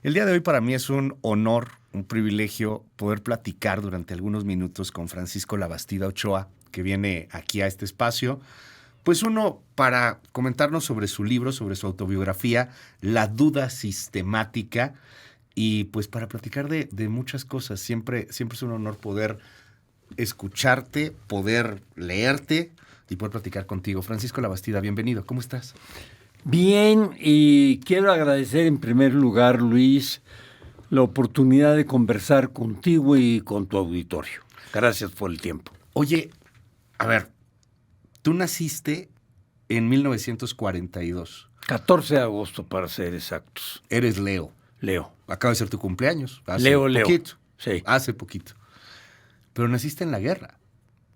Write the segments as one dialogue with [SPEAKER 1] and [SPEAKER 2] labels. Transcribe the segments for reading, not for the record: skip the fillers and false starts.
[SPEAKER 1] El día de hoy para mí es un honor, un privilegio poder platicar durante algunos minutos con Francisco Labastida Ochoa, que viene aquí a este espacio. Pues uno, para comentarnos sobre su libro, sobre su autobiografía, La duda sistemática, y pues para platicar de muchas cosas. Siempre es un honor poder escucharte, poder leerte y poder platicar contigo. Francisco Labastida, bienvenido. ¿Cómo estás?
[SPEAKER 2] Bien, y quiero agradecer en primer lugar, Luis, la oportunidad de conversar contigo y con tu auditorio. Gracias por el tiempo.
[SPEAKER 1] Oye, a ver, tú naciste en 1942.
[SPEAKER 2] 14 de agosto, para ser exactos.
[SPEAKER 1] Eres Leo.
[SPEAKER 2] Leo.
[SPEAKER 1] Acaba de ser tu cumpleaños.
[SPEAKER 2] Leo.
[SPEAKER 1] Poquito.
[SPEAKER 2] Sí.
[SPEAKER 1] Hace poquito. Pero naciste en la guerra.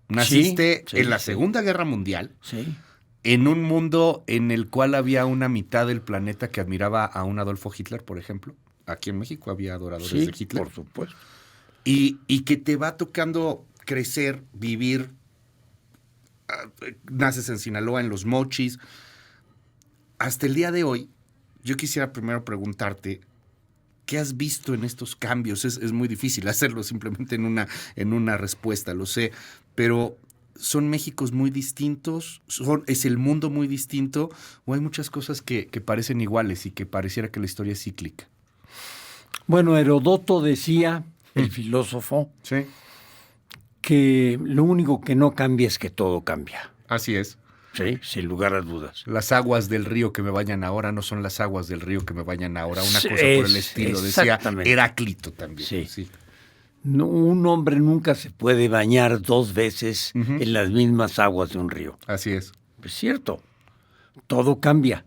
[SPEAKER 1] Naciste
[SPEAKER 2] Sí,
[SPEAKER 1] en la Segunda Guerra Mundial.
[SPEAKER 2] Sí.
[SPEAKER 1] En un mundo en el cual había una mitad del planeta que admiraba a un Adolfo Hitler, por ejemplo. Aquí en México había adoradores de Hitler.
[SPEAKER 2] Por supuesto.
[SPEAKER 1] Y que te va tocando crecer, vivir. Naces en Sinaloa, en Los Mochis. Hasta el día de hoy, yo quisiera primero preguntarte, ¿qué has visto en estos cambios? Es muy difícil hacerlo simplemente en una respuesta, lo sé, pero ¿son Méxicos muy distintos? ¿Es el mundo muy distinto? ¿O hay muchas cosas que parecen iguales y que pareciera que la historia es cíclica?
[SPEAKER 2] Bueno, Herodoto decía, el filósofo,
[SPEAKER 1] Sí.
[SPEAKER 2] que lo único que no cambia es que todo cambia.
[SPEAKER 1] Así es.
[SPEAKER 2] Sí, sin lugar a dudas.
[SPEAKER 1] Las aguas del río que me bañan ahora no son las aguas del río que me bañan ahora. Una
[SPEAKER 2] Sí,
[SPEAKER 1] cosa por el estilo, decía Heráclito también.
[SPEAKER 2] Sí. No, un hombre nunca se puede bañar dos veces en las mismas aguas de un río.
[SPEAKER 1] Así es.
[SPEAKER 2] Es cierto, todo cambia.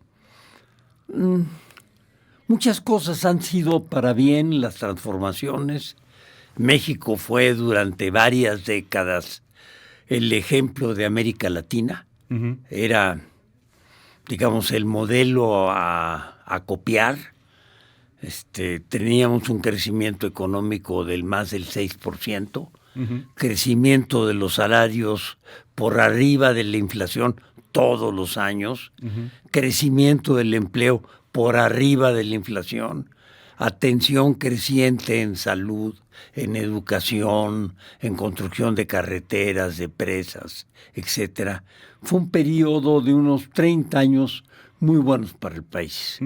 [SPEAKER 2] Muchas cosas han sido para bien, las transformaciones. México fue durante varias décadas el ejemplo de América Latina. Era, digamos, el modelo a copiar. Teníamos un crecimiento económico del más del 6%, crecimiento de los salarios por arriba de la inflación todos los años, crecimiento del empleo por arriba de la inflación, atención creciente en salud, en educación, en construcción de carreteras, de presas, etcétera. Fue un periodo de unos 30 años muy buenos para el país.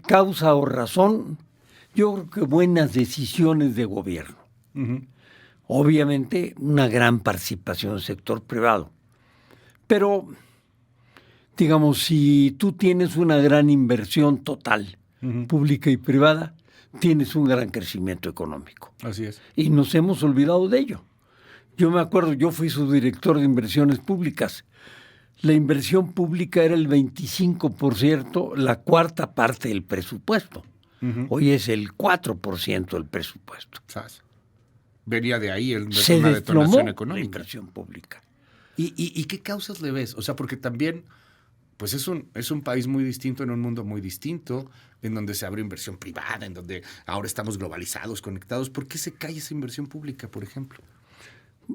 [SPEAKER 2] Causa o razón, yo creo que buenas decisiones de gobierno. Obviamente, una gran participación del sector privado. Pero, digamos, si tú tienes una gran inversión total, pública y privada, tienes un gran crecimiento económico.
[SPEAKER 1] Así es.
[SPEAKER 2] Y nos hemos olvidado de ello. Yo me acuerdo, yo fui subdirector de inversiones públicas. La inversión pública era el 25%, la cuarta parte del presupuesto. Hoy es el 4% del presupuesto.
[SPEAKER 1] ¿Sabes? Venía de ahí
[SPEAKER 2] Se
[SPEAKER 1] una
[SPEAKER 2] desplomó
[SPEAKER 1] detonación económica.
[SPEAKER 2] la inversión pública.
[SPEAKER 1] ¿Y qué causas le ves? O sea, porque también, pues es un país muy distinto en un mundo muy distinto, en donde se abre inversión privada, en donde ahora estamos globalizados, conectados. ¿Por qué se cae esa inversión pública, por ejemplo?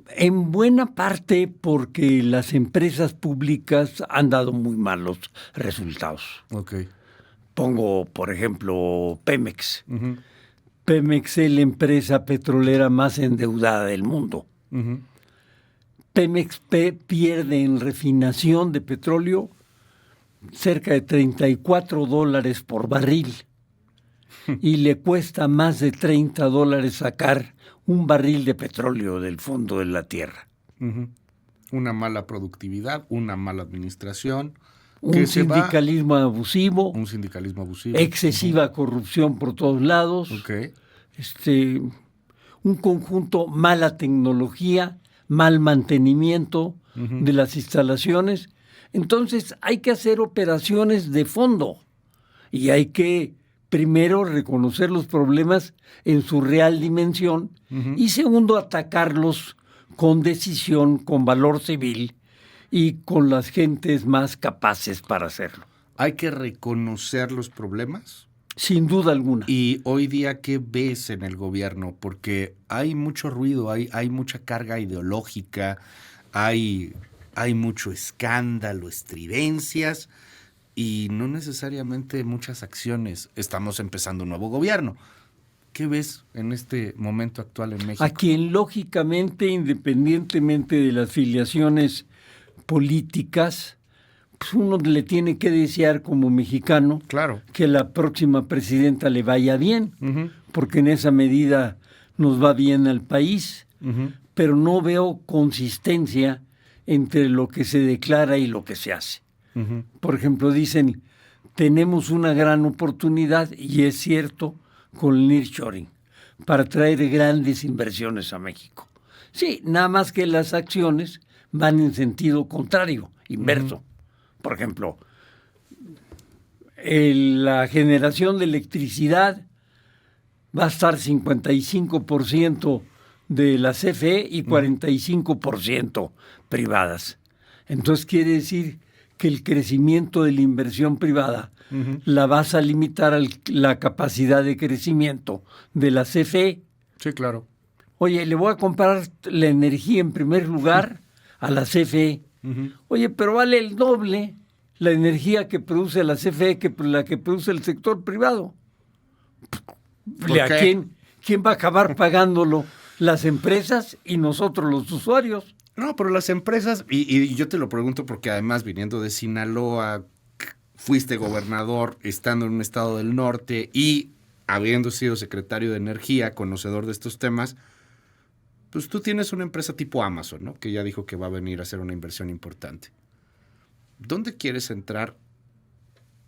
[SPEAKER 2] En buena parte porque las empresas públicas han dado muy malos resultados.
[SPEAKER 1] Okay.
[SPEAKER 2] Pongo, por ejemplo, Pemex. Pemex es la empresa petrolera más endeudada del mundo. Pemex pierde en refinación de petróleo cerca de $34 por barril y le cuesta más de $30 sacar un barril de petróleo del fondo de la tierra.
[SPEAKER 1] Una mala productividad, una mala administración.
[SPEAKER 2] Un sindicalismo abusivo.
[SPEAKER 1] Un sindicalismo abusivo.
[SPEAKER 2] Excesiva corrupción por todos lados.
[SPEAKER 1] Okay.
[SPEAKER 2] Un conjunto, mala tecnología, mal mantenimiento de las instalaciones. Entonces hay que hacer operaciones de fondo y hay que primero reconocer los problemas en su real dimensión y segundo atacarlos con decisión, con valor civil y con las gentes más capaces para hacerlo.
[SPEAKER 1] ¿Hay que reconocer los problemas?
[SPEAKER 2] Sin duda alguna.
[SPEAKER 1] Y hoy día, ¿qué ves en el gobierno? Porque hay mucho ruido, hay mucha carga ideológica, hay mucho escándalo, estridencias, y no necesariamente muchas acciones. Estamos empezando un nuevo gobierno. ¿Qué ves en este momento actual en México?
[SPEAKER 2] A quien lógicamente, independientemente de las filiaciones políticas, pues uno le tiene que desear como mexicano,
[SPEAKER 1] claro,
[SPEAKER 2] que la próxima presidenta le vaya bien, porque en esa medida nos va bien al país, pero no veo consistencia entre lo que se declara y lo que se hace. Por ejemplo, dicen, tenemos una gran oportunidad, y es cierto, con el nearshoring, para traer grandes inversiones a México. Sí, nada más que las acciones van en sentido contrario, inverso. Por ejemplo, la generación de electricidad va a estar 55% de la CFE y 45% privadas. Entonces quiere decir que el crecimiento de la inversión privada la vas a limitar a la capacidad de crecimiento de la CFE.
[SPEAKER 1] Sí, claro.
[SPEAKER 2] Oye, le voy a comprar la energía en primer lugar a la CFE. Oye, pero vale el doble la energía que produce la CFE que la que produce el sector privado. ¿A quién va a acabar pagándolo? Las empresas y nosotros los usuarios.
[SPEAKER 1] No, pero las empresas, y yo te lo pregunto porque además viniendo de Sinaloa, fuiste gobernador estando en un estado del norte y habiendo sido secretario de Energía, conocedor de estos temas, pues tú tienes una empresa tipo Amazon, ¿no? Que ya dijo que va a venir a hacer una inversión importante. ¿Dónde quieres entrar?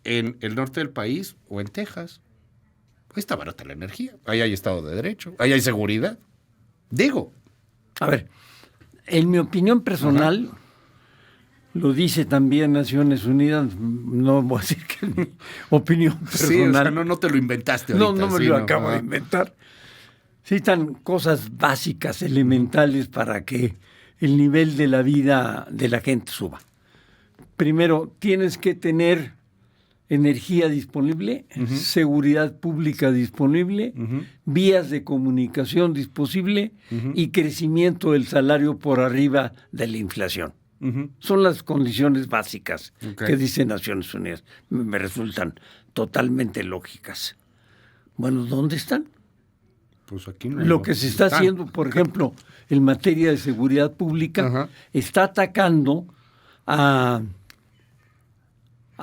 [SPEAKER 1] ¿En el norte del país o en Texas? Ahí está barata la energía, ahí hay Estado de Derecho, ahí hay seguridad. Digo.
[SPEAKER 2] A ver, en mi opinión personal, lo dice también Naciones Unidas, no voy a decir que es mi opinión personal.
[SPEAKER 1] Sí, o sea, no te lo inventaste ahorita.
[SPEAKER 2] No me lo acabo de inventar. Sí, están cosas básicas, elementales para que el nivel de la vida de la gente suba. Primero, tienes que tener energía disponible, seguridad pública disponible, vías de comunicación disponible y crecimiento del salario por arriba de la inflación. Son las condiciones básicas que dice Naciones Unidas. Me resultan totalmente lógicas. Bueno, ¿dónde están?
[SPEAKER 1] Pues aquí no.
[SPEAKER 2] Lo que se está haciendo, por ejemplo, en materia de seguridad pública, está atacando a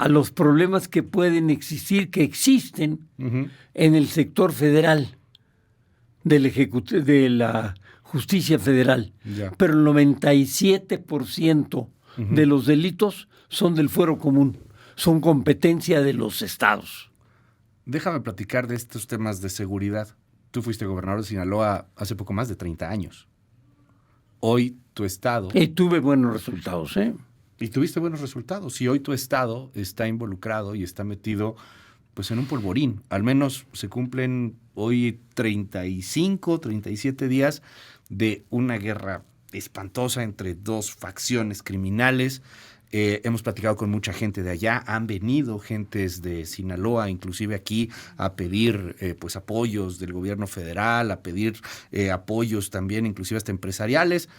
[SPEAKER 2] los problemas que pueden existir, que existen en el sector federal de la justicia federal. Pero el 97% de los delitos son del fuero común, son competencia de los estados.
[SPEAKER 1] Déjame platicar de estos temas de seguridad. Tú fuiste gobernador de Sinaloa hace poco más de 30 años. Hoy tu estado...
[SPEAKER 2] Y tuve buenos resultados, ¿eh?
[SPEAKER 1] Y tuviste buenos resultados. Y hoy tu estado está involucrado y está metido pues en un polvorín. Al menos se cumplen hoy 35, 37 días de una guerra espantosa entre dos facciones criminales. Hemos platicado con mucha gente de allá, han venido gentes de Sinaloa, inclusive aquí, a pedir pues apoyos del gobierno federal, a pedir apoyos también, inclusive hasta empresariales.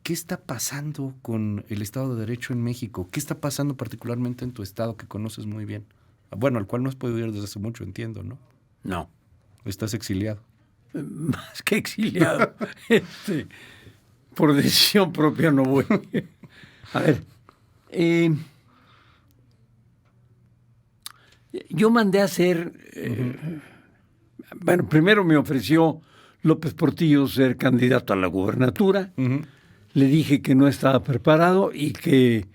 [SPEAKER 1] ¿Qué está pasando con el Estado de Derecho en México? ¿Qué está pasando particularmente en tu estado que conoces muy bien? Bueno, al cual no has podido ir desde hace mucho, entiendo, ¿no?
[SPEAKER 2] No.
[SPEAKER 1] Estás exiliado.
[SPEAKER 2] Más que exiliado. Por decisión propia no voy. A ver. Yo mandé a hacer... Bueno, primero me ofreció López Portillo ser candidato a la gubernatura. Le dije que no estaba preparado y que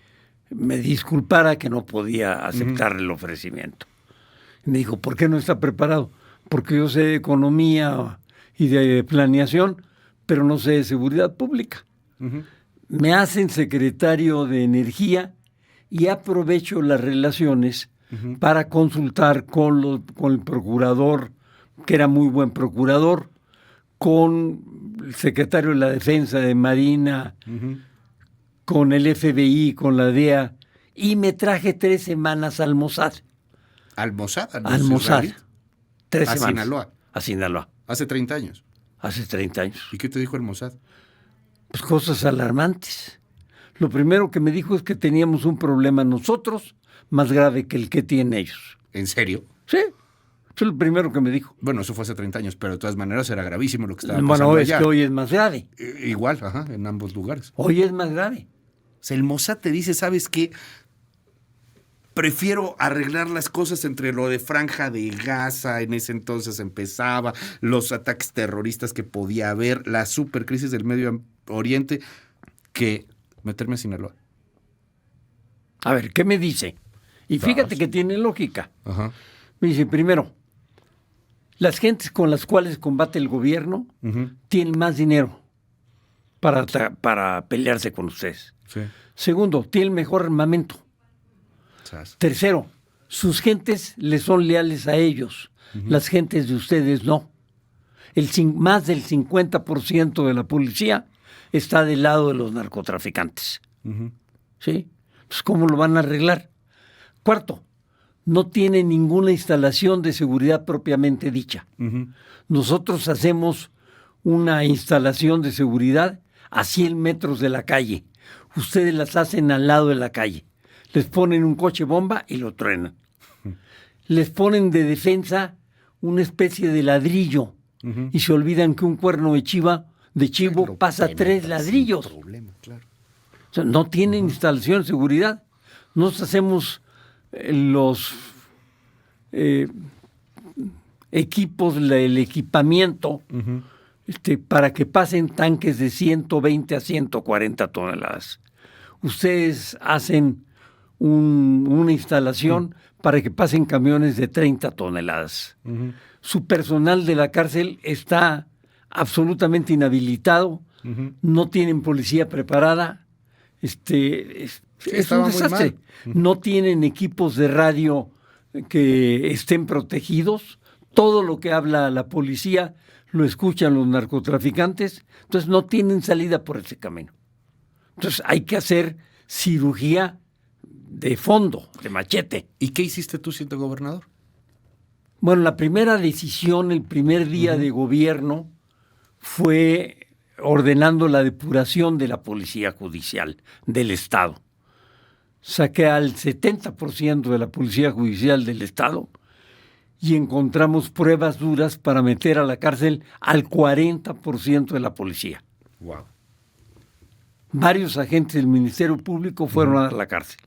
[SPEAKER 2] me disculpara que no podía aceptar el ofrecimiento. Y me dijo, ¿por qué no está preparado? Porque yo sé de economía y de planeación, pero no sé de seguridad pública. Me hacen secretario de Energía y aprovecho las relaciones para consultar con el procurador, que era muy buen procurador, con el secretario de la Defensa de Marina, con el FBI, con la DEA, y me traje 3 semanas al Mossad.
[SPEAKER 1] ¿Al Mossad?
[SPEAKER 2] Al Mossad. 3
[SPEAKER 1] a
[SPEAKER 2] semanas.
[SPEAKER 1] Sinaloa.
[SPEAKER 2] A Sinaloa.
[SPEAKER 1] Hace 30 años.
[SPEAKER 2] Hace 30 años.
[SPEAKER 1] ¿Y qué te dijo el Mossad?
[SPEAKER 2] Pues cosas alarmantes. Lo primero que me dijo es que teníamos un problema nosotros más grave que el que tienen ellos.
[SPEAKER 1] ¿En serio?
[SPEAKER 2] Sí, eso es lo primero que me dijo.
[SPEAKER 1] Bueno, eso fue hace 30 años, pero de todas maneras era gravísimo lo que estaba pasando
[SPEAKER 2] Bueno, es
[SPEAKER 1] allá.
[SPEAKER 2] que hoy es más grave.
[SPEAKER 1] Igual, en ambos lugares.
[SPEAKER 2] Hoy es más grave.
[SPEAKER 1] O sea, el Mossad te dice, ¿sabes qué? Prefiero arreglar las cosas entre lo de Franja de Gaza, en ese entonces empezaba, los ataques terroristas que podía haber, la supercrisis del Medio Oriente, que meterme a Sinaloa.
[SPEAKER 2] A ver, ¿qué me dice? Y fíjate que tiene lógica.
[SPEAKER 1] Ajá.
[SPEAKER 2] Me dice, primero, las gentes con las cuales combate el gobierno tienen más dinero para pelearse con ustedes.
[SPEAKER 1] Sí.
[SPEAKER 2] Segundo, tienen mejor armamento. Tercero, sus gentes le son leales a ellos. Las gentes de ustedes no. Más del 50% de la policía está del lado de los narcotraficantes. ¿Sí? Pues, ¿cómo lo van a arreglar? Cuarto, no tiene ninguna instalación de seguridad propiamente dicha. Nosotros hacemos una instalación de seguridad a 100 metros de la calle. Ustedes las hacen al lado de la calle. Les ponen un coche bomba y lo truenan. Les ponen de defensa una especie de ladrillo y se olvidan que un cuerno de chivo pasa 3 ladrillos.
[SPEAKER 1] Problema, claro.
[SPEAKER 2] O sea, no tienen instalación de seguridad. Nos hacemos los equipos, el equipamiento para que pasen tanques de 120 a 140 toneladas. Ustedes hacen una instalación para que pasen camiones de 30 toneladas. Su personal de la cárcel está absolutamente inhabilitado, no tienen policía preparada, es un desastre. No tienen equipos de radio que estén protegidos, todo lo que habla la policía lo escuchan los narcotraficantes, entonces no tienen salida por ese camino. Entonces hay que hacer cirugía de fondo, de machete.
[SPEAKER 1] ¿Y qué hiciste tú siendo gobernador?
[SPEAKER 2] Bueno, la primera decisión, el primer día de gobierno, fue ordenando la depuración de la policía judicial del Estado. Saqué al 70% de la policía judicial del Estado y encontramos pruebas duras para meter a la cárcel al 40% de la policía.
[SPEAKER 1] Wow.
[SPEAKER 2] Varios agentes del Ministerio Público fueron a la cárcel.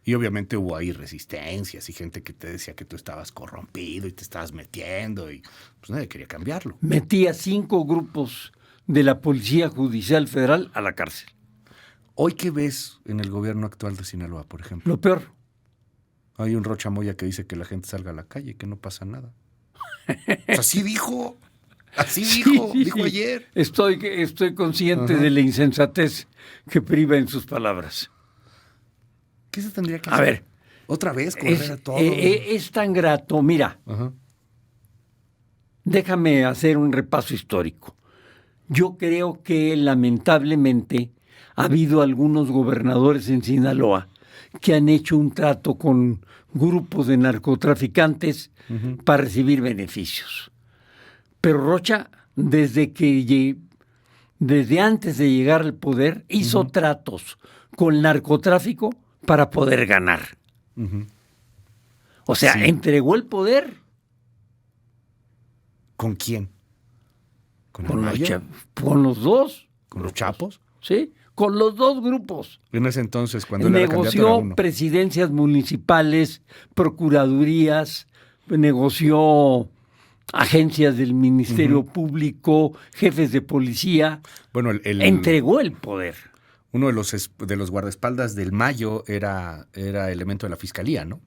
[SPEAKER 1] Y obviamente hubo ahí resistencias y gente que te decía que tú estabas corrompido y te estabas metiendo y pues nadie quería cambiarlo.
[SPEAKER 2] Metí a 5 grupos de la Policía Judicial Federal a la cárcel.
[SPEAKER 1] ¿Hoy qué ves en el gobierno actual de Sinaloa, por ejemplo?
[SPEAKER 2] Lo peor.
[SPEAKER 1] Hay un Rocha Moya que dice que la gente salga a la calle, que no pasa nada. Pues así dijo. Así dijo, dijo ayer.
[SPEAKER 2] Estoy consciente de la insensatez que priva en sus palabras.
[SPEAKER 1] ¿Qué se tendría que
[SPEAKER 2] hacer?
[SPEAKER 1] A
[SPEAKER 2] ver.
[SPEAKER 1] ¿Otra vez correr a todo?
[SPEAKER 2] Es tan grato. Mira, déjame hacer un repaso histórico. Yo creo que lamentablemente ha habido algunos gobernadores en Sinaloa que han hecho un trato con grupos de narcotraficantes para recibir beneficios. Pero Rocha, desde antes de llegar al poder, hizo tratos con el narcotráfico para poder ganar. O sea, entregó el poder.
[SPEAKER 1] ¿Con quién?
[SPEAKER 2] ¿Con los dos.
[SPEAKER 1] ¿Con los Chapos?
[SPEAKER 2] Sí, con los dos grupos.
[SPEAKER 1] En ese entonces, cuando él era candidato, era
[SPEAKER 2] negoció
[SPEAKER 1] uno.
[SPEAKER 2] Presidencias municipales, procuradurías, negoció agencias del Ministerio Público, jefes de policía.
[SPEAKER 1] Bueno,
[SPEAKER 2] entregó el poder.
[SPEAKER 1] Uno de los guardaespaldas del Mayo era elemento de la Fiscalía, ¿no?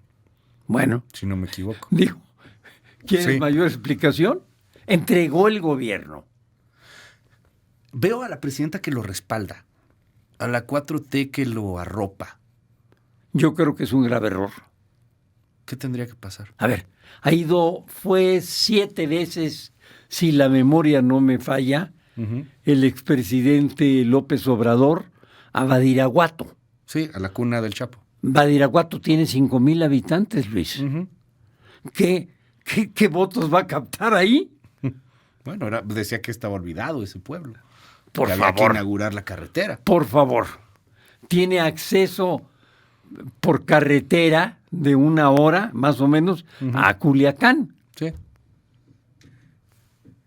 [SPEAKER 2] Bueno.
[SPEAKER 1] Si no me equivoco.
[SPEAKER 2] Digo, ¿quieres mayor explicación? Entregó el gobierno.
[SPEAKER 1] Veo a la presidenta que lo respalda, a la 4T que lo arropa.
[SPEAKER 2] Yo creo que es un grave error.
[SPEAKER 1] ¿Qué tendría que pasar?
[SPEAKER 2] A ver, fue 7 veces, si la memoria no me falla, el expresidente López Obrador a Badiraguato.
[SPEAKER 1] Sí, a la cuna del Chapo.
[SPEAKER 2] Badiraguato tiene 5,000 habitantes, Luis. ¿Qué votos va a captar ahí?
[SPEAKER 1] Bueno, decía que estaba olvidado ese pueblo.
[SPEAKER 2] Por
[SPEAKER 1] que
[SPEAKER 2] favor.
[SPEAKER 1] había que inaugurar la carretera.
[SPEAKER 2] Por favor. Tiene acceso por carretera de 1 hora, más o menos, a Culiacán.
[SPEAKER 1] Sí.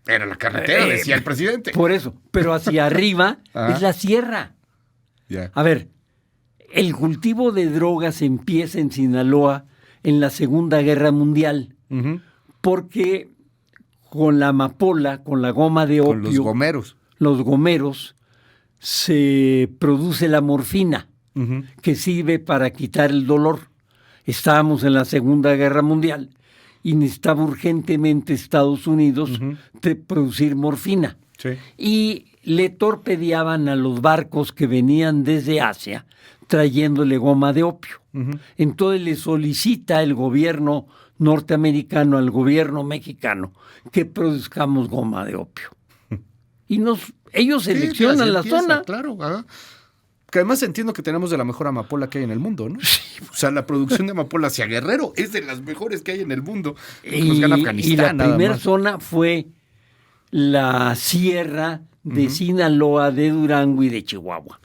[SPEAKER 1] Era la carretera, decía el presidente.
[SPEAKER 2] Por eso, pero hacia arriba es la sierra.
[SPEAKER 1] Yeah.
[SPEAKER 2] A ver, el cultivo de drogas empieza en Sinaloa en la Segunda Guerra Mundial, porque con la amapola, con la goma de opio,
[SPEAKER 1] con
[SPEAKER 2] los gomeros, se produce la morfina, que sirve para quitar el dolor. Estábamos en la Segunda Guerra Mundial y necesitaba urgentemente Estados Unidos producir morfina.
[SPEAKER 1] Sí.
[SPEAKER 2] Y le torpedeaban a los barcos que venían desde Asia trayéndole goma de opio. Entonces le solicita el gobierno norteamericano al gobierno mexicano que produzcamos goma de opio. Y ellos seleccionan la zona.
[SPEAKER 1] Claro, que además entiendo que tenemos de la mejor amapola que hay en el mundo, ¿no? Sí. O sea, la producción de amapola hacia Guerrero es de las mejores que hay en el mundo.
[SPEAKER 2] Y la primera zona fue la sierra de Sinaloa, de Durango y de Chihuahua.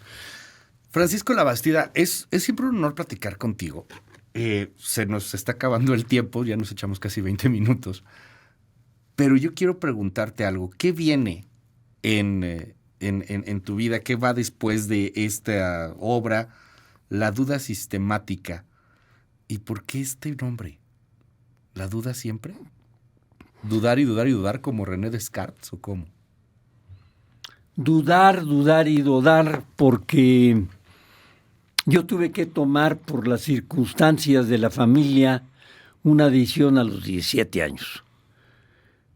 [SPEAKER 1] Francisco Labastida, es siempre un honor platicar contigo. Se nos está acabando el tiempo, ya nos echamos casi 20 minutos. Pero yo quiero preguntarte algo. ¿Qué viene en tu vida? ¿Qué va después de esta obra? La duda sistemática. ¿Y por qué este nombre? ¿La duda siempre? ¿Dudar y dudar y dudar como René Descartes o cómo?
[SPEAKER 2] Dudar, dudar y dudar porque yo tuve que tomar por las circunstancias de la familia una decisión a los 17 años.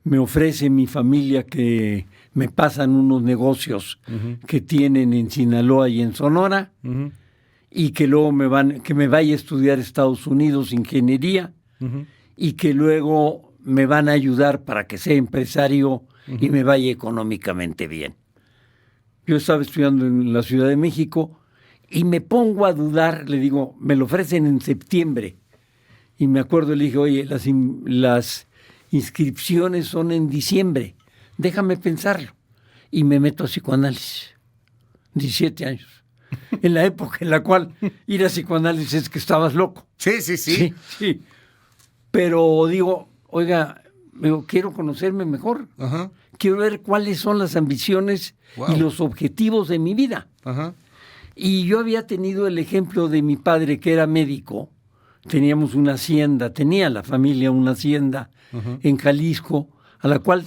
[SPEAKER 2] Me ofrece mi familia que me pasan unos negocios que tienen en Sinaloa y en Sonora y que luego que me vaya a estudiar a Estados Unidos ingeniería y que luego me van a ayudar para que sea empresario y me vaya económicamente bien. Yo estaba estudiando en la Ciudad de México y me pongo a dudar, le digo, me lo ofrecen en septiembre. Y me acuerdo, le dije, oye, las inscripciones son en diciembre, déjame pensarlo. Y me meto a psicoanálisis, 17 años. En la época en la cual ir a psicoanálisis es que estabas loco.
[SPEAKER 1] Sí.
[SPEAKER 2] Pero digo, oiga, quiero conocerme mejor. Quiero ver cuáles son las ambiciones y los objetivos de mi vida. Y yo había tenido el ejemplo de mi padre, que era médico. Teníamos una hacienda, tenía la familia una hacienda en Jalisco, a la cual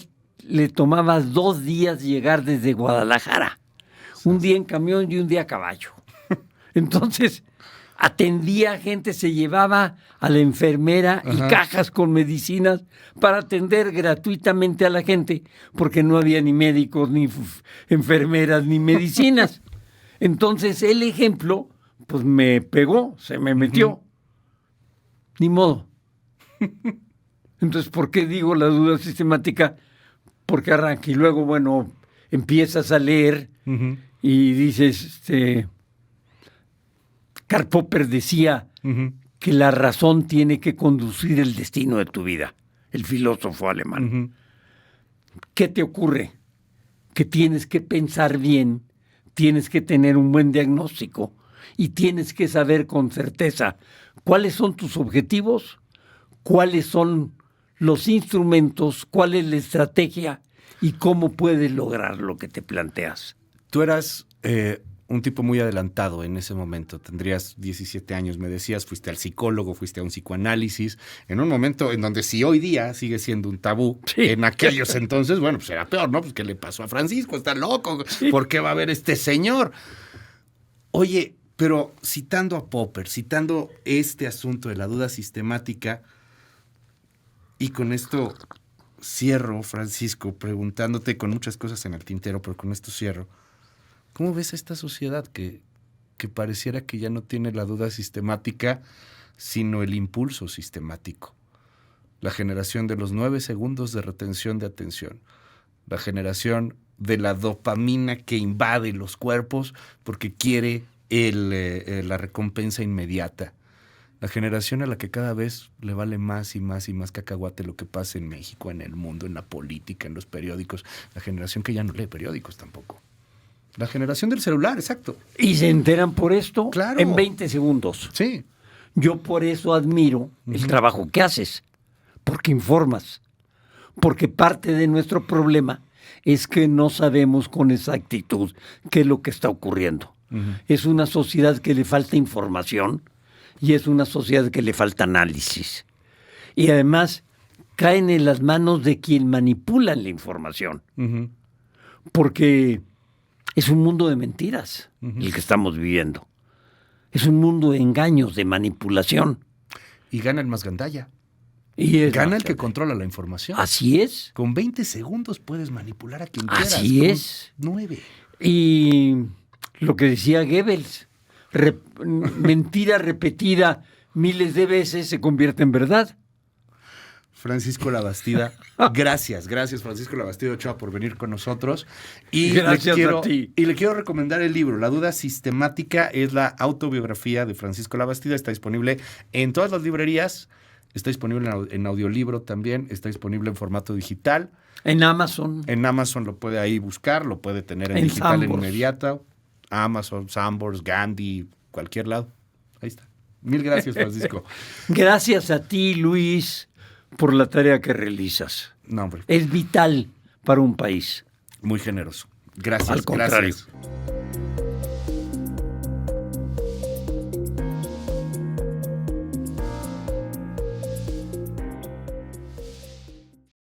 [SPEAKER 2] le tomaba 2 días llegar desde Guadalajara. Un día en camión y un día a caballo. Entonces, atendía a gente, se llevaba a la enfermera y cajas con medicinas para atender gratuitamente a la gente, porque no había ni médicos, ni enfermeras, ni medicinas. Entonces, el ejemplo, pues me pegó, se me metió. Ni modo. Entonces, ¿por qué digo la duda sistemática? Porque arranca y luego, bueno, empiezas a leer y dices, Karl Popper decía que la razón tiene que conducir el destino de tu vida, el filósofo alemán. ¿Qué te ocurre? Que tienes que pensar bien, tienes que tener un buen diagnóstico y tienes que saber con certeza cuáles son tus objetivos, cuáles son los instrumentos, cuál es la estrategia y cómo puedes lograr lo que te planteas.
[SPEAKER 1] Tú eras un tipo muy adelantado en ese momento. Tendrías 17 años, me decías, fuiste al psicólogo, fuiste a un psicoanálisis, en un momento en donde si hoy día sigue siendo un tabú, en aquellos entonces, bueno, pues era peor, ¿no? Pues ¿qué le pasó a Francisco? Está loco, ¿por qué va a haber este señor? Oye, pero citando a Popper, citando este asunto de la duda sistemática, y con esto cierro, Francisco, preguntándote con muchas cosas en el tintero, pero con esto cierro. ¿Cómo ves a esta sociedad que pareciera que ya no tiene la duda sistemática, sino el impulso sistemático? La generación de los 9 segundos de retención de atención. La generación de la dopamina que invade los cuerpos porque quiere la recompensa inmediata. La generación a la que cada vez le vale más y más y más cacahuate lo que pasa en México, en el mundo, en la política, en los periódicos. La generación que ya no lee periódicos tampoco. La generación del celular, exacto.
[SPEAKER 2] Y se enteran por esto
[SPEAKER 1] Claro.
[SPEAKER 2] en 20 segundos.
[SPEAKER 1] Sí.
[SPEAKER 2] Yo por eso admiro el trabajo que haces, porque informas, porque parte de nuestro problema es que no sabemos con exactitud qué es lo que está ocurriendo. Es una sociedad que le falta información y es una sociedad que le falta análisis. Y además caen en las manos de quien manipula la información, porque es un mundo de mentiras el que estamos viviendo. Es un mundo de engaños, de manipulación.
[SPEAKER 1] Y gana el más gandalla.
[SPEAKER 2] Y
[SPEAKER 1] Gana el que controla la información.
[SPEAKER 2] Así es.
[SPEAKER 1] Con 20 segundos puedes manipular a quien quieras.
[SPEAKER 2] Así es.
[SPEAKER 1] 9.
[SPEAKER 2] Y lo que decía Goebbels, mentira repetida miles de veces se convierte en verdad.
[SPEAKER 1] Francisco Labastida, gracias Francisco Labastida Ochoa por venir con nosotros. Y
[SPEAKER 2] Gracias a ti.
[SPEAKER 1] Y le quiero recomendar el libro, La duda sistemática, es la autobiografía de Francisco Labastida, está disponible en todas las librerías, está disponible en audiolibro también, está disponible en formato digital.
[SPEAKER 2] En Amazon.
[SPEAKER 1] En Amazon lo puede ahí buscar, lo puede tener en digital en inmediato. Amazon, Sanborns, Gandhi, cualquier lado. Ahí está. Mil gracias, Francisco.
[SPEAKER 2] Gracias a ti, Luis, por la tarea que realizas.
[SPEAKER 1] No, hombre.
[SPEAKER 2] Es vital para un país.
[SPEAKER 1] Muy generoso. Gracias.
[SPEAKER 2] Al contrario.
[SPEAKER 1] Gracias.